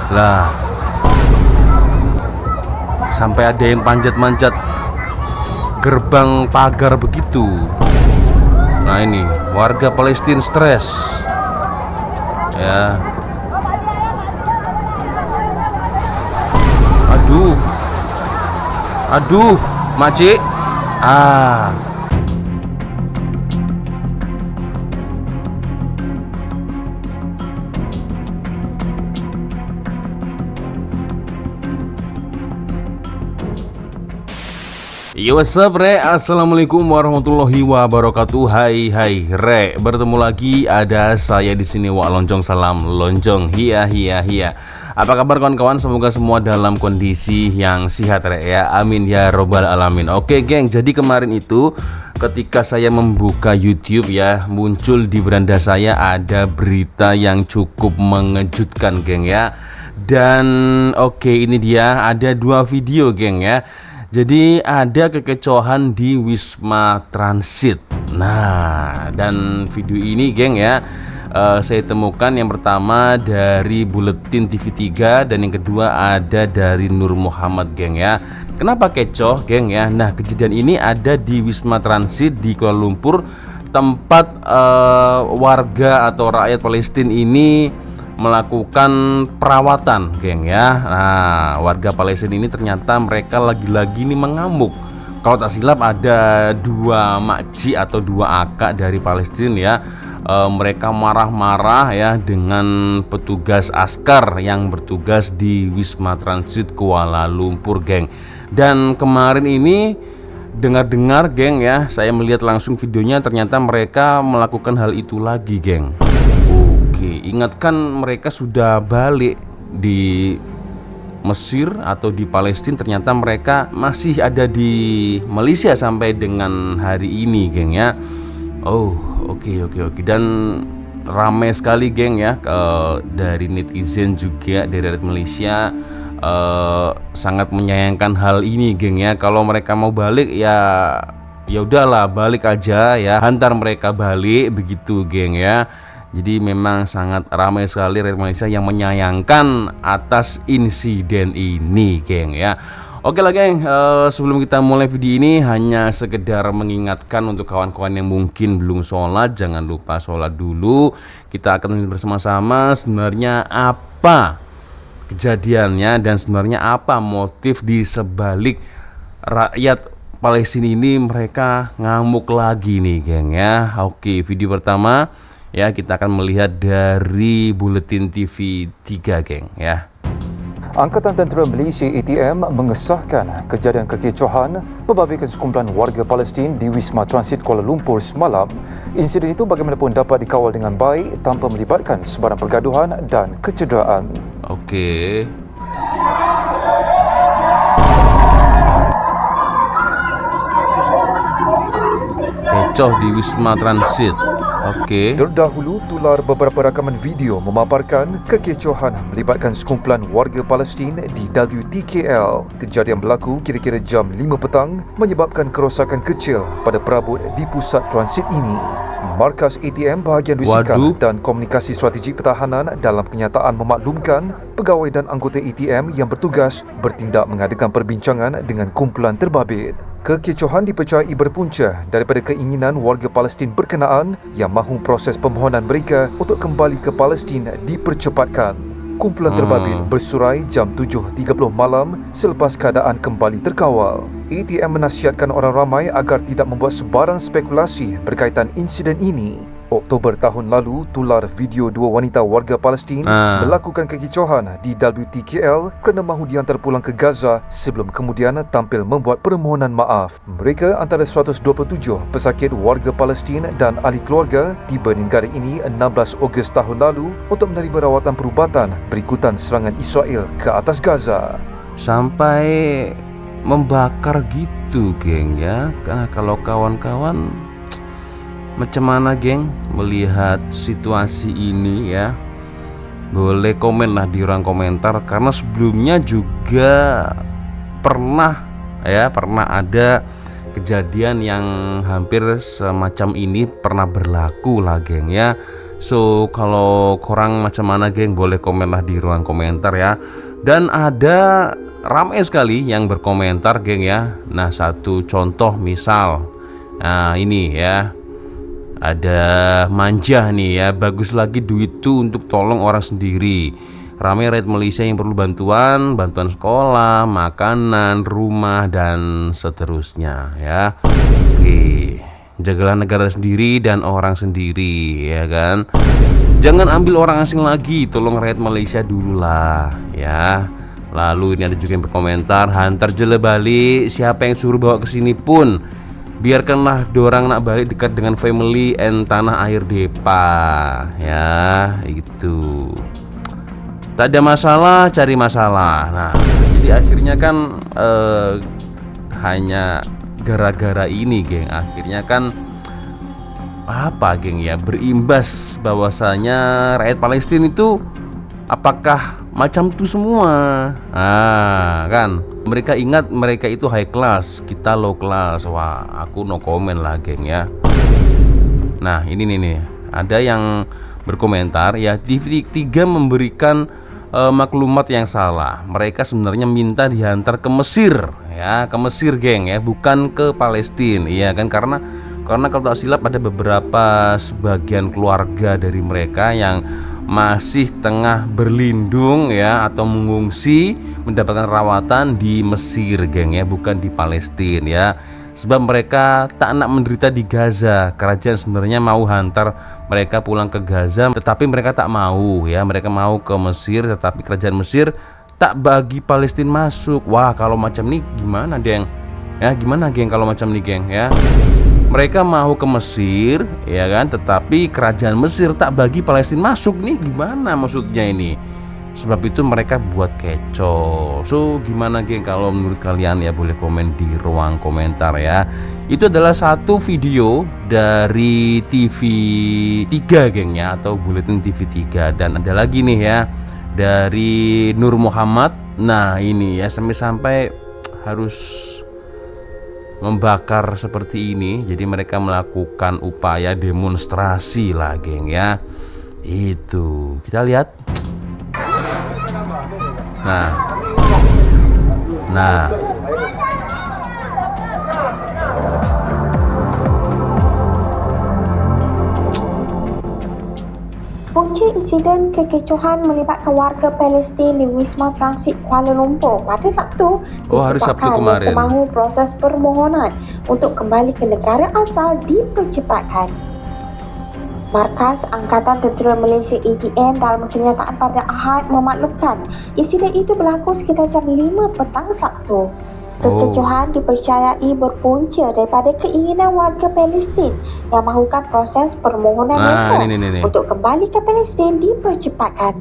Lah, sampai ada yang manjat-manjat gerbang pagar begitu. Nah ini warga Palestina stres ya. Aduh, makcik. Yo, what's up, Re? Assalamualaikum warahmatullahi wabarakatuh. Hai Re, bertemu lagi ada saya di sini. Wak Loncong, salam loncong. Hiya. Apa kabar kawan-kawan? Semoga semua dalam kondisi yang sehat, Re, ya. Amin ya robbal alamin. Oke, geng. Jadi kemarin itu ketika saya membuka YouTube ya, muncul di beranda saya ada berita yang cukup mengejutkan, geng, ya. Dan oke, ini dia ada 2 video, geng, ya. Jadi ada kekecohan di Wisma Transit. Nah, dan video ini, geng, ya, saya temukan yang pertama dari Buletin TV3 dan yang kedua ada dari Nur Muhammad, geng, ya. Kenapa kecoh, geng, ya? Nah, kejadian ini ada di Wisma Transit di Kuala Lumpur, tempat warga atau rakyat Palestina ini melakukan perawatan, geng, ya. Nah, warga Palestina ini ternyata mereka lagi-lagi ini mengamuk. Kalau tak silap ada 2 makcik atau 2 akak dari Palestina, ya. Mereka marah-marah ya dengan petugas askar yang bertugas di Wisma Transit Kuala Lumpur, geng. Dan kemarin ini dengar-dengar, geng, ya, saya melihat langsung videonya, ternyata mereka melakukan hal itu lagi, geng. Oke, ingatkan mereka sudah balik di Mesir atau di Palestina, ternyata mereka masih ada di Malaysia sampai dengan hari ini, geng, ya. Oke. Dan ramai sekali, geng, ya, dari netizen juga dari rakyat Malaysia sangat menyayangkan hal ini, geng, ya. Kalau mereka mau balik ya udahlah, balik aja ya, hantar mereka balik begitu, geng, ya. Jadi memang sangat ramai sekali rakyat Malaysia yang menyayangkan atas insiden ini, geng, ya. Oke lah, geng, sebelum kita mulai video ini hanya sekedar mengingatkan untuk kawan-kawan yang mungkin belum sholat, jangan lupa sholat dulu. Kita akan melihat bersama-sama sebenarnya apa kejadiannya dan sebenarnya apa motif di sebalik rakyat Palestina ini mereka ngamuk lagi nih, geng, ya. Oke, video pertama ya, kita akan melihat dari Buletin TV 3, geng, ya. Angkatan Tentera Malaysia ATM mengesahkan kejadian kekecohan pembabitkan sekumpulan warga Palestin di Wisma Transit Kuala Lumpur semalam. Insiden itu bagaimanapun dapat dikawal dengan baik tanpa melibatkan sebarang pergaduhan dan kecederaan. Oke. Kecoh di Wisma Transit. Oke. Terdahulu, tular beberapa rakaman video memaparkan kekecohan melibatkan sekumpulan warga Palestin di WTKL. Kejadian berlaku kira-kira jam 5 petang menyebabkan kerosakan kecil pada perabot di pusat transit ini. Markas ATM Bahagian Wisikan dan Komunikasi Strategik Pertahanan dalam kenyataan memaklumkan pegawai dan anggota ATM yang bertugas bertindak mengadakan perbincangan dengan kumpulan terbabit. Kekecohan dipercayai berpunca daripada keinginan warga Palestin berkenaan yang mahu proses permohonan mereka untuk kembali ke Palestin dipercepatkan. Kumpulan terbabit bersurai jam 7.30 malam selepas keadaan kembali terkawal. ATM menasihatkan orang ramai agar tidak membuat sebarang spekulasi berkaitan insiden ini. Oktober tahun lalu, tular video 2 wanita warga Palestin melakukan kekecohan di WTKL kerana mahu dihantar pulang ke Gaza sebelum kemudian tampil membuat permohonan maaf. Mereka antara 127 pesakit warga Palestin dan ahli keluarga tiba di negara ini 16 Ogos tahun lalu untuk menerima rawatan perubatan berikutan serangan Israel ke atas Gaza. Sampai membakar gitu, geng, ya. Karena kalau kawan-kawan macam mana, geng, melihat situasi ini, ya? Boleh komen lah di ruang komentar, karena sebelumnya juga pernah ada kejadian yang hampir semacam ini pernah berlaku lah, geng, ya. So kalau kurang macam mana geng, boleh komenlah di ruang komentar ya. Dan ada ramai sekali yang berkomentar geng ya. Nah satu contoh misal, nah ini ya, ada manja nih ya, bagus lagi duit tuh untuk tolong orang sendiri. Ramai rakyat Malaysia yang perlu bantuan sekolah, makanan, rumah, dan seterusnya ya. Oke, jagalah negara sendiri dan orang sendiri ya kan. Jangan ambil orang asing lagi, tolong rakyat Malaysia dulu lah ya. Lalu ini ada juga yang berkomentar, hantar jele balik, siapa yang suruh bawa ke sini pun biarkanlah dorang nak balik dekat dengan family and tanah air depa ya, itu. Tak ada masalah, cari masalah. Nah, jadi akhirnya kan hanya gara-gara ini, geng. Akhirnya kan apa, geng ya? Berimbas bahwasanya rakyat Palestina itu apakah macam itu semua? Ah, kan? Mereka ingat mereka itu high class, kita low class. Wah, aku no comment lah, geng ya. Nah, ini nih, ada yang berkomentar ya, TV3 memberikan maklumat yang salah. Mereka sebenarnya minta dihantar ke Mesir ya, ke Mesir geng ya, bukan ke Palestina. Iya kan, karena kalau tak silap ada beberapa sebagian keluarga dari mereka yang masih tengah berlindung ya, atau mengungsi mendapatkan rawatan di Mesir geng ya, bukan di Palestina ya. Sebab mereka tak nak menderita di Gaza. Kerajaan sebenarnya mau hantar mereka pulang ke Gaza, tetapi mereka tak mau ya. Mereka mau ke Mesir, tetapi kerajaan Mesir tak bagi Palestina masuk. Wah, kalau macam ini gimana, geng? Ya, gimana, geng, kalau macam ini, geng, ya? Mereka mau ke Mesir, ya kan? Tetapi kerajaan Mesir tak bagi Palestina masuk. Nih gimana maksudnya ini? Sebab itu mereka buat kecoh. So gimana, geng, kalau menurut kalian ya? Boleh komen di ruang komentar ya. Itu adalah satu video dari TV3 geng ya, atau Buletin TV3. Dan ada lagi nih ya, dari Nur Muhammad. Nah ini ya, sampai harus membakar seperti ini. Jadi mereka melakukan upaya demonstrasi lah, geng ya. Itu kita lihat. Nah, punca insiden kekecohan melibatkan warga Palestin di Wisma Transit Kuala Lumpur pada Sabtu hari Sabtu kemarin. Mahu proses permohonan untuk kembali ke negara asal dipercepatkan. Markas Angkatan Tentera Malaysia ATM dalam kenyataan pada Ahad memaklumkan insiden itu berlaku sekitar jam 5 petang Sabtu. Kekecohan dipercayai berpunca daripada keinginan warga Palestin yang mahukan proses permohonan mereka untuk kembali ke Palestin dipercepatkan.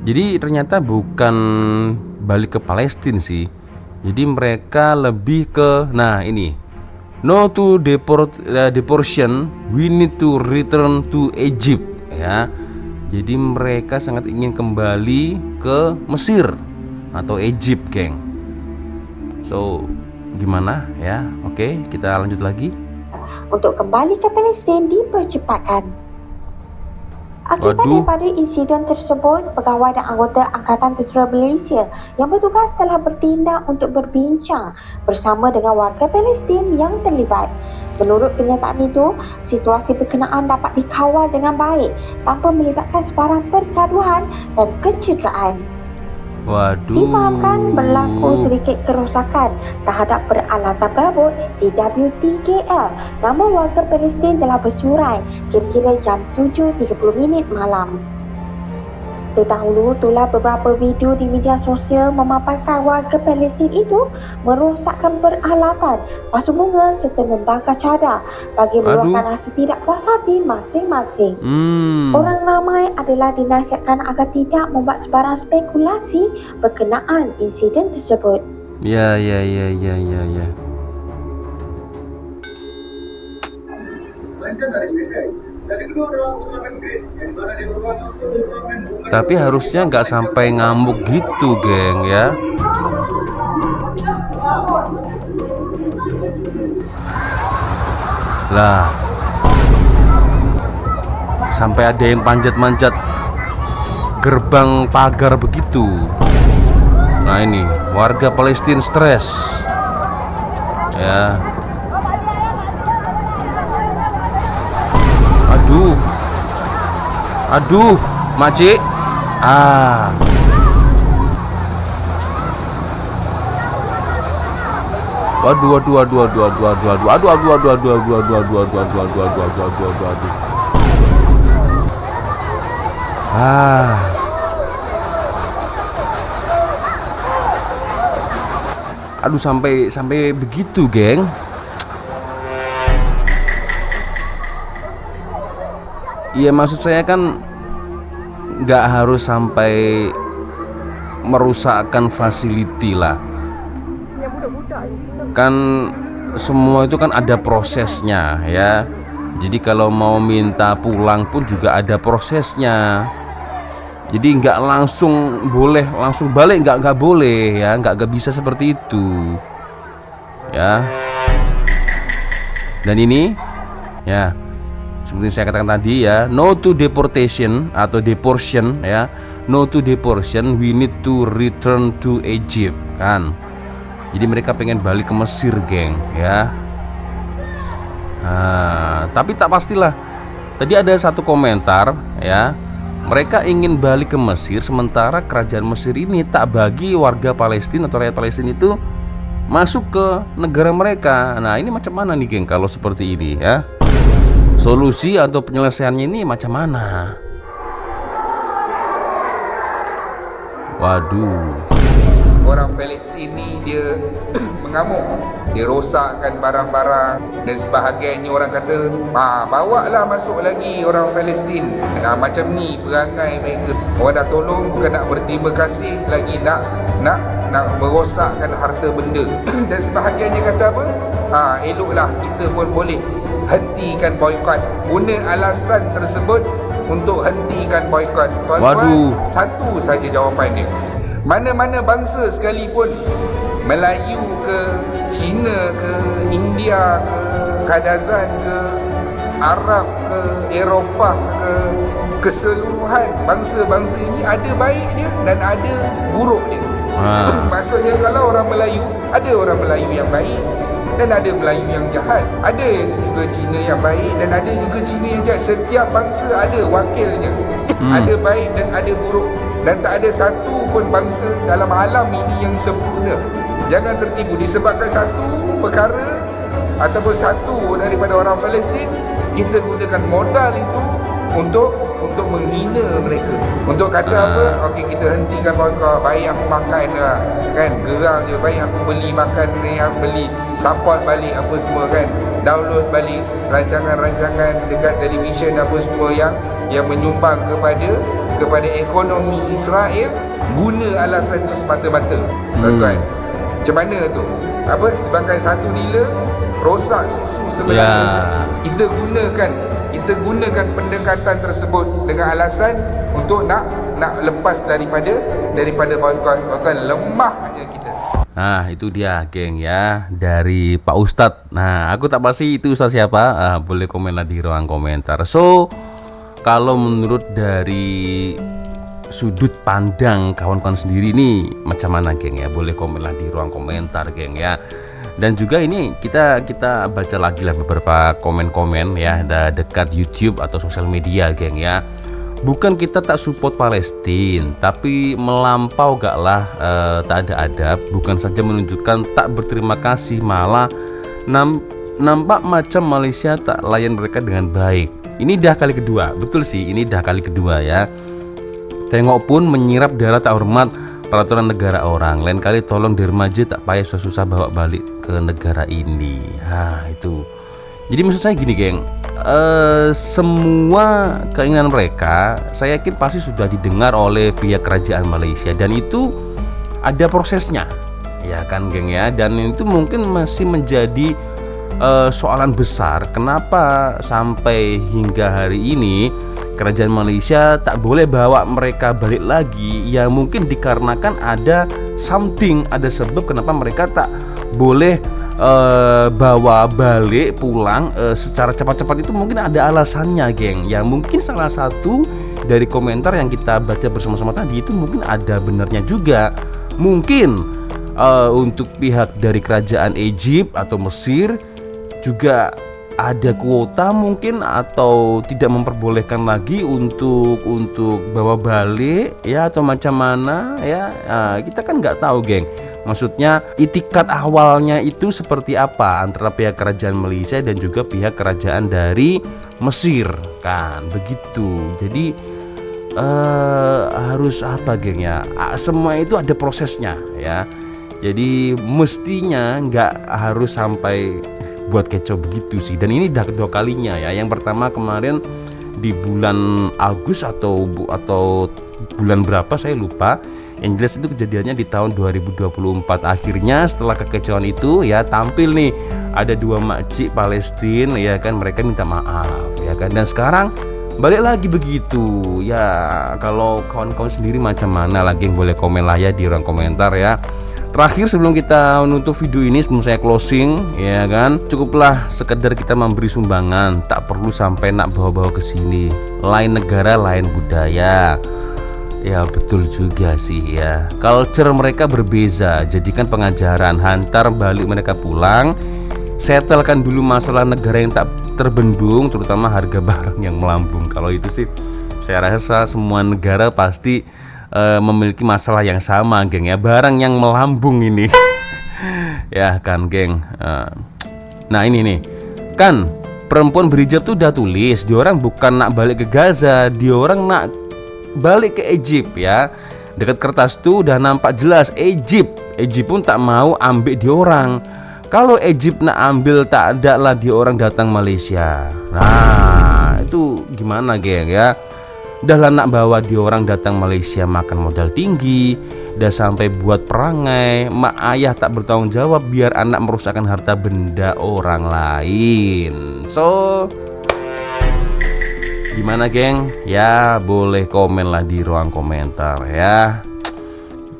Jadi ternyata bukan balik ke Palestina sih. Jadi mereka lebih ke, nah ini, no to deportation, we need to return to Egypt ya. Jadi mereka sangat ingin kembali ke Mesir atau Egypt, geng. So gimana ya? Oke, kita lanjut lagi. Untuk kembali ke Palestin dipercepatkan. Akibat daripada insiden tersebut, pegawai dan anggota Angkatan Tentera Malaysia yang bertugas telah bertindak untuk berbincang bersama dengan warga Palestin yang terlibat. Menurut kenyataan itu, situasi berkenaan dapat dikawal dengan baik tanpa melibatkan sebarang pergaduhan dan kecederaan. Difahamkan berlaku sedikit kerosakan terhadap peralatan perabot di WTKL. Nama warga Palestin telah bersurai kira-kira jam 7.30 malam. Terdahulu itulah beberapa video di media sosial memaparkan warga Palestin itu merosakkan peralatan, pasu bunga serta membakar cadar bagi meluahkan rasa tidak puas hati masing-masing. Orang ramai adalah dinasihatkan agar tidak membuat sebarang spekulasi berkenaan insiden tersebut. Ya. Tapi harusnya nggak sampai ngamuk gitu, geng ya. Lah, sampai ada yang panjat-manjat gerbang pagar begitu. Nah ini warga Palestina stres ya. Aduh makcik. Waduh. Aduh sampai begitu, geng. Iya, maksud saya kan nggak harus sampai merusakkan fasiliti lah. Kan semua itu kan ada prosesnya ya. Jadi kalau mau minta pulang pun juga ada prosesnya. Jadi nggak langsung boleh langsung balik, nggak boleh ya, nggak bisa seperti itu ya. Dan ini ya seperti saya katakan tadi ya, no to deportation atau deportation ya, no to deportation, we need to return to Egypt kan. Jadi mereka pengen balik ke Mesir, geng ya. Tapi tak pastilah. Tadi ada satu komentar ya, mereka ingin balik ke Mesir sementara kerajaan Mesir ini tak bagi warga Palestina atau rakyat Palestina itu masuk ke negara mereka. Nah ini macam mana nih, geng, kalau seperti ini ya? Solusi atau penyelesaiannya ini macam mana? Waduh. Orang Palestin ni dia mengamuk, dia rosakkan barang-barang dan sebahagiannya orang kata, bawalah masuk lagi orang Palestin. Macam ni perangai mereka. Orang dah tolong bukan nak berterima kasih, lagi nak merosakkan harta benda. Dan sebahagiannya kata apa? Eloklah kita pun boleh hentikan boikot. Guna alasan tersebut untuk hentikan boikot. Tuan-tuan, satu saja jawapan dia. Mana-mana bangsa sekalipun, Melayu ke, Cina ke, India ke, Kadazan ke, Arab ke, Eropah ke, keseluruhan bangsa-bangsa ini ada baik dia dan ada buruk dia. Maksudnya kalau orang Melayu, ada orang Melayu yang baik dan ada Melayu yang jahat. Ada juga Cina yang baik dan ada juga Cina yang jahat. Setiap bangsa ada wakilnya. Ada baik dan ada buruk. Dan tak ada satu pun bangsa dalam alam ini yang sempurna. Jangan tertipu disebabkan satu perkara ataupun satu daripada orang Palestin, kita gunakan modal itu untuk menghina mereka. Untuk kata apa? Okey, kita hentikan boikot. Baik aku makan lah, kan, geram je. Baik aku beli makan ni, aku beli support balik apa semua, kan, download balik rancangan-rancangan dekat televisyen apa semua yang menyumbang kepada ekonomi Israel. Guna alasan itu semata-mata. Tuan-tuan, macam mana tu? Apa? Sebabkan satu nila rosak susu sebelah kita gunakan pendekatan tersebut dengan alasan untuk nak lepas daripada boikot. Tuan-tuan, lemahnya kita. Nah itu dia, geng ya, dari Pak Ustadz. Nah aku tak pasti itu Ustadz siapa, boleh komenlah di ruang komentar. So kalau menurut dari sudut pandang kawan-kawan sendiri nih macam mana, geng ya, boleh komenlah di ruang komentar, geng ya. Dan juga ini kita baca lagi lah beberapa komen-komen ya dekat YouTube atau sosial media, geng ya. Bukan kita tak support Palestina, tapi melampau gaklah tak ada adab. Bukan saja menunjukkan tak berterima kasih, malah nampak macam Malaysia tak layan mereka dengan baik. Ini dah kali kedua, betul sih, ini dah kali kedua ya. Tengok pun menyirap darah tak hormat peraturan negara orang. Lain kali tolong diremaja, tak payah susah-susah bawa balik ke negara ini. Itu. Jadi maksud saya gini, geng, semua keinginan mereka saya yakin pasti sudah didengar oleh pihak kerajaan Malaysia, dan itu ada prosesnya ya kan, geng ya. Dan itu mungkin masih menjadi soalan besar, kenapa sampai hingga hari ini kerajaan Malaysia tak boleh bawa mereka balik lagi. Ya mungkin dikarenakan ada something, ada sebab kenapa mereka tak boleh bawa balik pulang secara cepat-cepat itu mungkin ada alasannya, geng. Ya mungkin salah satu dari komentar yang kita baca bersama-sama tadi itu mungkin ada benarnya juga. Mungkin untuk pihak dari kerajaan Egypt atau Mesir juga ada kuota mungkin, atau tidak memperbolehkan lagi untuk bawa balik ya, atau macam mana ya. Kita kan nggak tahu, geng. Maksudnya itikat awalnya itu seperti apa antara pihak kerajaan Malaysia dan juga pihak kerajaan dari Mesir, kan begitu. Jadi harus apa, geng ya? Semua itu ada prosesnya ya. Jadi mestinya nggak harus sampai buat kecoh begitu sih. Dan ini udah kedua kalinya ya. Yang pertama kemarin di bulan Agustus atau bulan berapa saya lupa. Yang jelas itu kejadiannya di tahun 2024. Akhirnya setelah kekecewaan itu ya tampil nih ada dua makcik Palestina ya kan, mereka minta maaf ya kan. Dan sekarang balik lagi begitu ya. Kalau kawan-kawan sendiri macam mana lagi, yang boleh komen lah ya di ruang komentar ya. Terakhir sebelum kita menutup video ini, sebelum saya closing ya kan, cukuplah sekedar kita memberi sumbangan, tak perlu sampai nak bawa-bawa ke sini. Lain negara, lain budaya. Ya betul juga sih ya. Culture mereka berbeza, jadikan pengajaran, hantar balik mereka pulang. Setelkan dulu masalah negara yang tak terbendung, terutama harga barang yang melambung. Kalau itu sih saya rasa semua negara pasti memiliki masalah yang sama, geng ya. Barang yang melambung ini ya kan, geng. Nah ini nih kan, perempuan berhijab tuh udah tulis, dia orang bukan nak balik ke Gaza, dia orang nak balik ke Egypt ya. Dekat kertas tuh udah nampak jelas Egypt. Egypt pun tak mau ambil dia orang. Kalau Egypt nak ambil, tak ada lah dia orang datang Malaysia. Nah itu gimana, geng ya? Udah lah nak bawa dia orang datang Malaysia, makan modal tinggi, udah sampai buat perangai. Mak ayah tak bertanggung jawab biar anak merusakkan harta benda orang lain. So gimana, geng? Ya boleh komen lah di ruang komentar ya.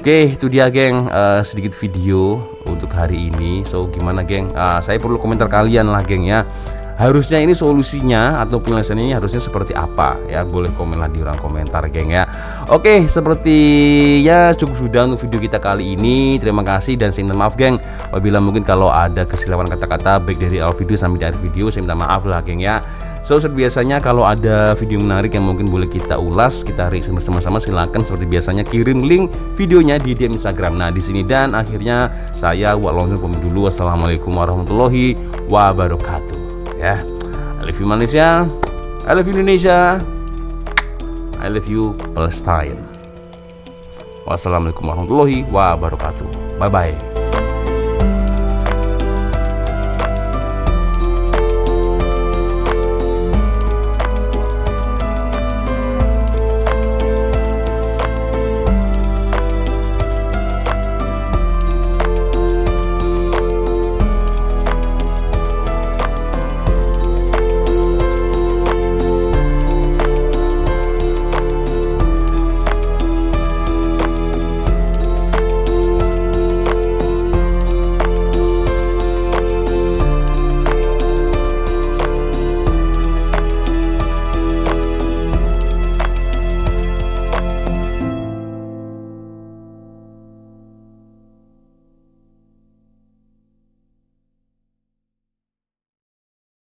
Oke, itu dia, geng, sedikit video untuk hari ini. So gimana, geng? Saya perlu komentar kalian lah, geng ya. Harusnya ini solusinya atau penyelesaiannya harusnya seperti apa ya? Boleh komen lah di ruang komentar, geng ya. Oke, seperti ya cukup sudah untuk video kita kali ini. Terima kasih dan saya minta maaf, geng, apabila mungkin kalau ada kesilapan kata-kata baik dari awal video sampai di akhir video, saya minta maaf lah, geng ya. So seperti biasanya kalau ada video menarik yang mungkin boleh kita ulas, kita reaction bersama-sama, silakan seperti biasanya kirim link videonya di DM Instagram. Nah di sini dan akhirnya saya Wak Lonjong pamit dulu. Wassalamualaikum warahmatullahi wabarakatuh. Ya, I love you Malaysia, I love you Indonesia, I love you Palestine. Wassalamualaikum warahmatullahi wabarakatuh. Bye bye.